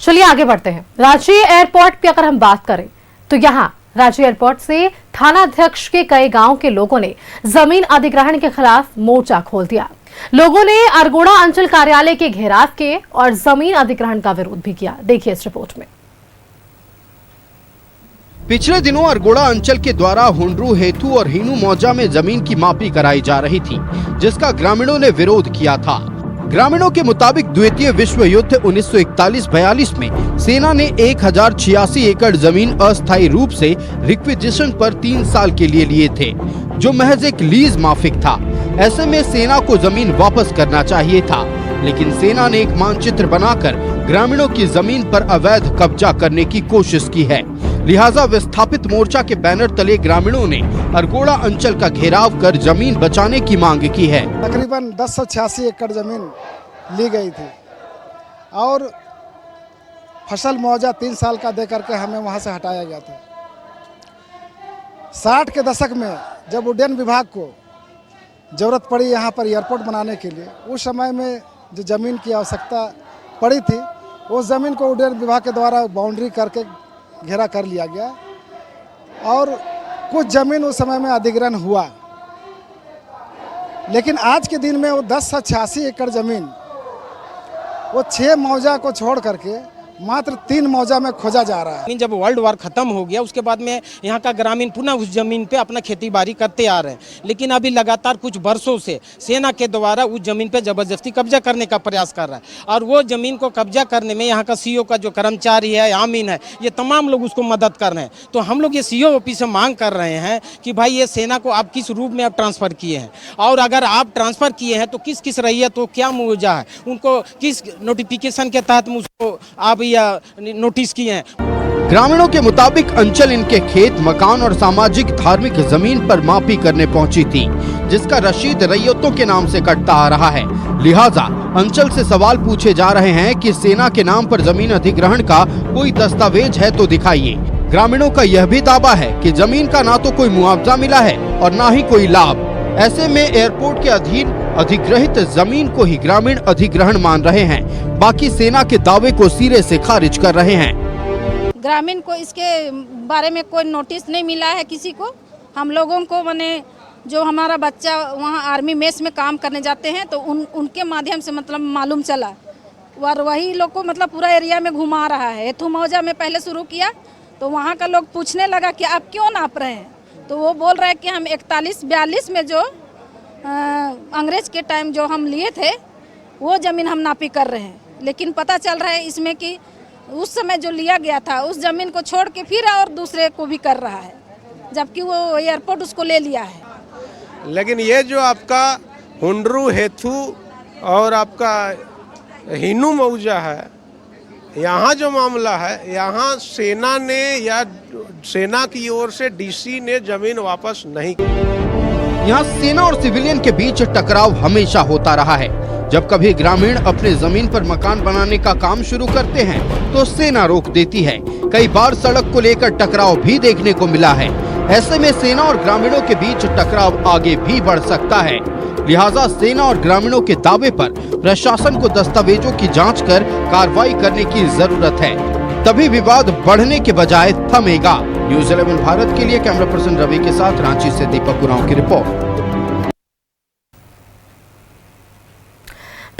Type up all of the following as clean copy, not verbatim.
चलिए आगे बढ़ते हैं। रांची एयरपोर्ट की अगर हम बात करें तो यहाँ रांची एयरपोर्ट से थानाध्यक्ष के कई गांव के लोगों ने जमीन अधिग्रहण के खिलाफ मोर्चा खोल दिया। लोगों ने अरगोड़ा अंचल कार्यालय के घेराव किए और जमीन अधिग्रहण का विरोध भी किया। देखिए इस रिपोर्ट में। पिछले दिनों अरगोड़ा अंचल के द्वारा हुंडरू, हेथू और हीनू मौजा में जमीन की मापी कराई जा रही थी, जिसका ग्रामीणों ने विरोध किया था। ग्रामीणों के मुताबिक द्वितीय विश्व युद्ध 1941-42 में सेना ने 1086 एकड़ जमीन अस्थायी रूप से रिक्विजिशन पर 3 साल के लिए लिए थे, जो महज एक लीज माफिक था। ऐसे में सेना को जमीन वापस करना चाहिए था, लेकिन सेना ने एक मानचित्र बनाकर ग्रामीणों की जमीन पर अवैध कब्जा करने की कोशिश की है। लिहाजा विस्थापित मोर्चा के बैनर तले ग्रामीणों ने अरगोड़ा अंचल का घेराव कर जमीन बचाने की मांग की है। तकरीबन 1086 एकड़ जमीन ली गई थी और फसल मुआवजा 3 साल का दे करके हमें वहां से हटाया गया था। 60 के दशक में जब उड्डयन विभाग को जरूरत पड़ी यहाँ पर एयरपोर्ट बनाने के लिए, उस समय में जो जमीन की आवश्यकता पड़ी थी, उस जमीन को उड्डयन विभाग के द्वारा बाउंड्री करके घेरा कर लिया गया और कुछ जमीन उस समय में अधिग्रहण हुआ। लेकिन आज के दिन में वो 1086 एकड़ जमीन वो 6 मौजा को छोड़ करके मात्र 3 मौजा में खोजा जा रहा है। जब वर्ल्ड वार खत्म हो गया उसके बाद में यहाँ का ग्रामीण पुनः उस जमीन पे अपना खेती बाड़ी करते आ रहे हैं, लेकिन अभी लगातार कुछ वर्षों से सेना के द्वारा उस जमीन पे जबरदस्ती कब्जा करने का प्रयास कर रहा है और वो जमीन को कब्जा करने में यहाँ का सीओ का जो कर्मचारी है, आमीन है, ये तमाम लोग उसको मदद कर रहे हैं। तो हम लोग ये सीओ ऑफिस से मांग कर रहे हैं कि भाई ये सेना को आप किस रूप में आप ट्रांसफर किए हैं और अगर आप ट्रांसफर किए हैं तो किस किस रैयत को क्या मुआवजा है, उनको किस नोटिफिकेशन के तहत उसको आप या नोटिस किए हैं। ग्रामीणों के मुताबिक अंचल इनके खेत, मकान और सामाजिक धार्मिक जमीन पर मापी करने पहुंची थी, जिसका रशीद रैयतों के नाम से कटता आ रहा है। लिहाजा अंचल से सवाल पूछे जा रहे हैं कि सेना के नाम पर जमीन अधिग्रहण का कोई दस्तावेज है तो दिखाइए। ग्रामीणों का यह भी दावा है कि जमीन का ना तो कोई मुआवजा मिला है और ना ही कोई लाभ। ऐसे में एयरपोर्ट के अधीन अधिग्रहित जमीन को ही ग्रामीण अधिग्रहण मान रहे हैं, बाकी सेना के दावे को सिरे से खारिज कर रहे हैं। ग्रामीण को इसके बारे में कोई नोटिस नहीं मिला है किसी को। हम लोगों को माने जो हमारा बच्चा वहाँ आर्मी मेस में काम करने जाते हैं तो उनके माध्यम से मतलब मालूम चला और वही लोग को मतलब पूरा एरिया में घुमा रहा है। हेथू मौजा में पहले शुरू किया तो वहाँ का लोग पूछने लगा कि आप क्यों नाप रहे हैं, तो वो बोल रहे हैं कि हम 41-42 में जो अंग्रेज के टाइम जो हम लिए थे वो ज़मीन हम नापी कर रहे हैं। लेकिन पता चल रहा है इसमें कि उस समय जो लिया गया था उस ज़मीन को छोड़ के फिर और दूसरे को भी कर रहा है, जबकि वो एयरपोर्ट उसको ले लिया है। लेकिन ये जो आपका हुंडरू, हेथू और आपका हीनू मौजा है, यहाँ जो मामला है, यहाँ सेना ने या सेना की ओर से डीसी ने जमीन वापस नहीं की। यहाँ सेना और सिविलियन के बीच टकराव हमेशा होता रहा है। जब कभी ग्रामीण अपने जमीन पर मकान बनाने का काम शुरू करते हैं तो सेना रोक देती है। कई बार सड़क को लेकर टकराव भी देखने को मिला है। ऐसे में सेना और ग्रामीणों के बीच टकराव आगे भी बढ़ सकता है। लिहाजा सेना और ग्रामीणों के दावे पर प्रशासन को दस्तावेजों की जांच कर कार्रवाई करने की जरूरत है, तभी विवाद बढ़ने के बजाय थमेगा। न्यूज़ 11 भारत के लिए कैमरा पर्सन रवि के साथ रांची से दीपक उरांव की रिपोर्ट।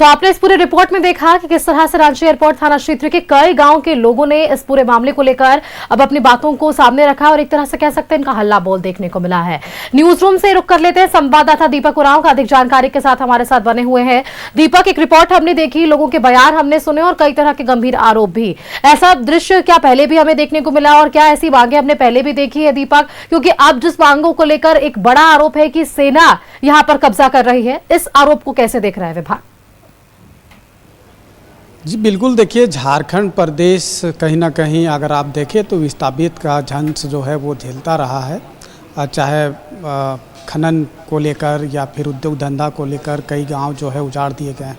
तो आपने इस पूरे रिपोर्ट में देखा कि किस तरह से रांची एयरपोर्ट थाना क्षेत्र के कई गांव के लोगों ने इस पूरे मामले को लेकर अब अपनी बातों को सामने रखा और एक तरह से कह सकते हैं इनका हल्ला बोल देखने को मिला है। न्यूज रूम से रुक कर लेते हैं, संवाददाता दीपक उरांव का अधिक जानकारी के साथ हमारे साथ बने हुए हैं। दीपक, एक रिपोर्ट हमने देखी, लोगों के बयान हमने सुने और कई तरह के गंभीर आरोप भी। ऐसा दृश्य क्या पहले भी हमें देखने को मिला और क्या ऐसी मांगे हमने पहले भी देखी है दीपक? क्योंकि अब जिस मांगों को लेकर एक बड़ा आरोप है कि सेना यहाँ पर कब्जा कर रही है, इस आरोप को कैसे देख रहा है विभाग? जी बिल्कुल, देखिए झारखंड प्रदेश कहीं ना कहीं अगर आप देखें तो विस्थापित का झंझ जो है वो झेलता रहा है, चाहे खनन को लेकर या फिर उद्योग धंधा को लेकर कई गांव जो है उजाड़ दिए गए हैं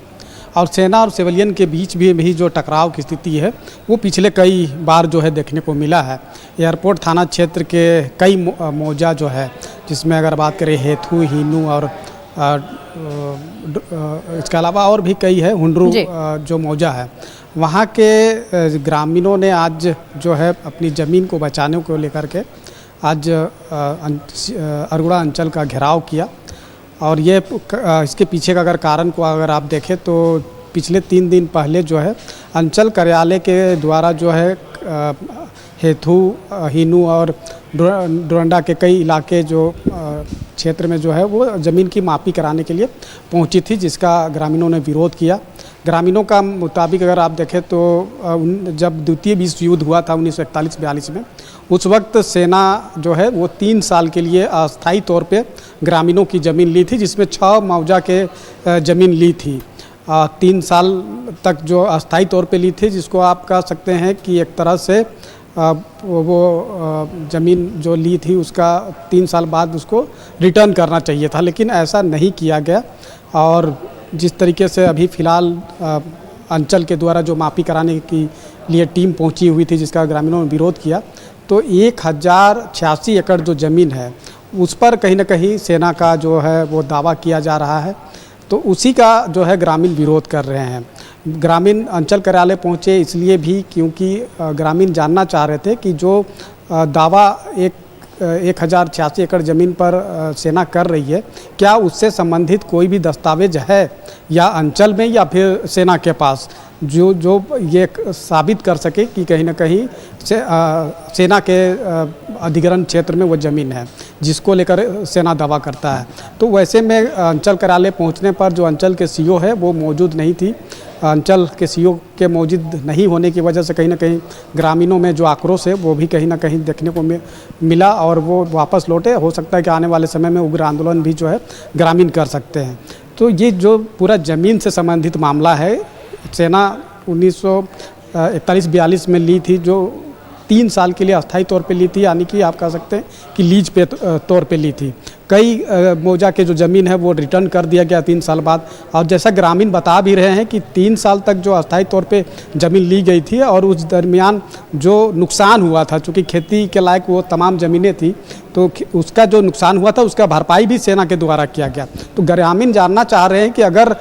और सेना और सिविलियन के बीच भी जो टकराव की स्थिति है वो पिछले कई बार जो है देखने को मिला है। एयरपोर्ट थाना क्षेत्र के कई मौजा जो है, जिसमें अगर बात करें हेथू, हीनू और इसके अलावा और भी कई है, हुंडरू जो मौजा है, वहाँ के ग्रामीणों ने आज जो है अपनी ज़मीन को बचाने को लेकर के आज अरगुड़ा अंचल का घेराव किया। और ये इसके पीछे का अगर कारण को अगर आप देखें तो पिछले 3 दिन पहले जो है अंचल कार्यालय के द्वारा जो है हेथू, हीनू और डोरंडा के कई इलाके जो क्षेत्र में जो है वो ज़मीन की मापी कराने के लिए पहुंची थी, जिसका ग्रामीणों ने विरोध किया। ग्रामीणों का मुताबिक अगर आप देखें तो जब द्वितीय विश्व युद्ध हुआ था 1941-42 में, उस वक्त सेना जो है वो 3 साल के लिए अस्थायी तौर पे ग्रामीणों की ज़मीन ली थी, जिसमें 6 मौजा के ज़मीन ली थी। 3 साल तक जो अस्थायी तौर पे ली थी, जिसको आप कह सकते हैं कि एक तरह से वो ज़मीन जो ली थी उसका 3 साल बाद उसको रिटर्न करना चाहिए था, लेकिन ऐसा नहीं किया गया। और जिस तरीके से अभी फ़िलहाल अंचल के द्वारा जो मापी कराने की लिए टीम पहुंची हुई थी, जिसका ग्रामीणों ने विरोध किया, तो 1086 एकड़ जो ज़मीन है उस पर कहीं ना कहीं सेना का जो है वो दावा किया जा रहा है। तो उसी का जो है ग्रामीण विरोध कर रहे हैं। ग्रामीण अंचल कार्यालय पहुंचे इसलिए भी क्योंकि ग्रामीण जानना चाह रहे थे कि जो दावा 1086 एकड़ ज़मीन पर सेना कर रही है, क्या उससे संबंधित कोई भी दस्तावेज है या अंचल में या फिर सेना के पास, जो ये साबित कर सके कि कहीं ना कहीं सेना के अधिग्रहण क्षेत्र में वो ज़मीन है जिसको लेकर सेना दावा करता है। तो वैसे में अंचल कार्यालय पहुंचने पर जो अंचल के सीओ है वो मौजूद नहीं थी। अंचल के सीओ के मौजूद नहीं होने की वजह से कहीं ना कहीं ग्रामीणों में जो आक्रोश है वो भी कहीं ना कहीं देखने को मिला और वो वापस लौटे। हो सकता है कि आने वाले समय में उग्र आंदोलन भी जो है ग्रामीण कर सकते हैं। तो ये जो पूरा ज़मीन से संबंधित मामला है, सेना 1941-42 में ली थी, जो 3 साल के लिए अस्थायी तौर पे ली थी, यानी कि आप कह सकते हैं कि लीज पे तौर पे ली थी। कई मौजा के जो ज़मीन है वो रिटर्न कर दिया गया 3 साल बाद। और जैसा ग्रामीण बता भी रहे हैं कि 3 साल तक जो अस्थायी तौर पे ज़मीन ली गई थी और उस दरमियान जो नुकसान हुआ था, चूँकि खेती के लायक वो तमाम ज़मीनें थी, तो उसका जो नुकसान हुआ था उसका भरपाई भी सेना के द्वारा किया गया। तो ग्रामीण जानना चाह रहे हैं कि अगर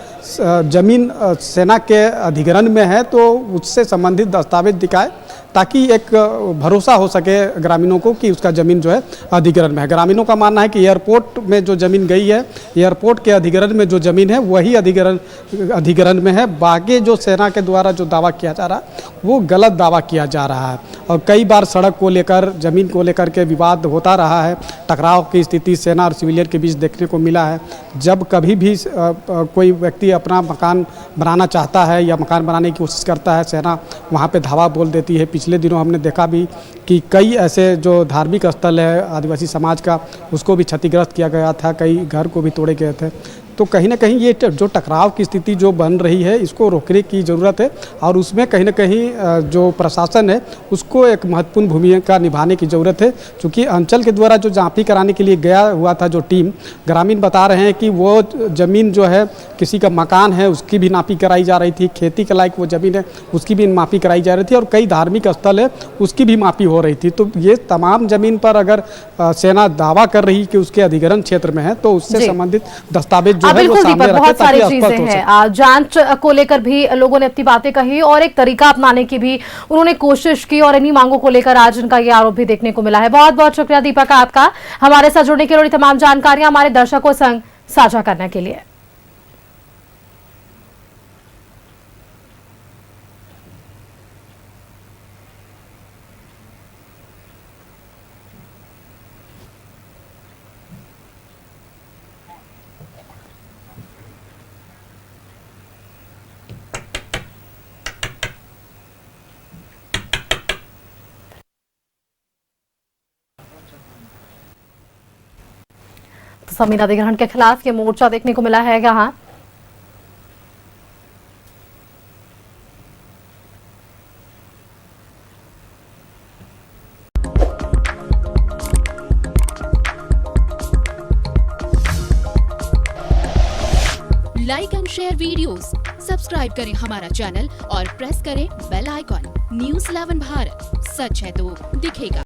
ज़मीन सेना के अधिग्रहण में है तो उससे संबंधित दस्तावेज दिखाए, ताकि एक भरोसा हो सके ग्रामीणों को कि उसका ज़मीन जो है अधिग्रहण में है। ग्रामीणों का मानना है कि एयरपोर्ट में जो ज़मीन गई है, एयरपोर्ट के अधिग्रहण में जो ज़मीन है वही अधिग्रहण में है। बाकी जो सेना के द्वारा जो दावा किया जा रहा है वो गलत दावा किया जा रहा है। और कई बार सड़क को लेकर, ज़मीन को लेकर के विवाद होता रहा है। टकराव की स्थिति सेना और सिविलियन के बीच देखने को मिला है। जब कभी भी कोई व्यक्ति अपना मकान बनाना चाहता है या मकान बनाने की कोशिश करता है, सेना वहाँ पे धावा बोल देती है। पिछले दिनों हमने देखा भी कि कई ऐसे जो धार्मिक स्थल है आदिवासी समाज का, उसको भी क्षतिग्रस्त किया गया था, कई घर को भी तोड़े गए थे। तो कहीं ना कहीं ये जो टकराव की स्थिति जो बन रही है इसको रोकने की ज़रूरत है और उसमें कहीं ना कहीं जो प्रशासन है उसको एक महत्वपूर्ण भूमिका निभाने की ज़रूरत है। क्योंकि अंचल के द्वारा जो जांपी कराने के लिए गया हुआ था जो टीम, ग्रामीण बता रहे हैं कि वो ज़मीन जो है किसी का मकान है उसकी भी नापी कराई जा रही थी, खेती के लायक वो ज़मीन है उसकी भी मापी कराई जा रही थी और कई धार्मिक स्थल है उसकी भी मापी हो रही थी। तो ये तमाम ज़मीन पर अगर सेना दावा कर रही कि उसके अधिग्रहण क्षेत्र में है तो उससे संबंधित दस्तावेज बिल्कुल दीपक, बहुत सारी चीजें हैं। जांच को लेकर भी लोगों ने अपनी बातें कही और एक तरीका अपनाने की भी उन्होंने कोशिश की और इन्हीं मांगों को लेकर आज इनका ये आरोप भी देखने को मिला है। बहुत बहुत शुक्रिया दीपक आपका हमारे साथ जुड़ने के लिए, तमाम जानकारियां हमारे दर्शकों संग साझा करने के लिए। जमीन अधिग्रहण के खिलाफ ये मोर्चा देखने को मिला है यहाँ। Like and share videos, subscribe करें हमारा चैनल और प्रेस करें बेल आइकॉन। न्यूज़ 11 भारत, सच है तो दिखेगा।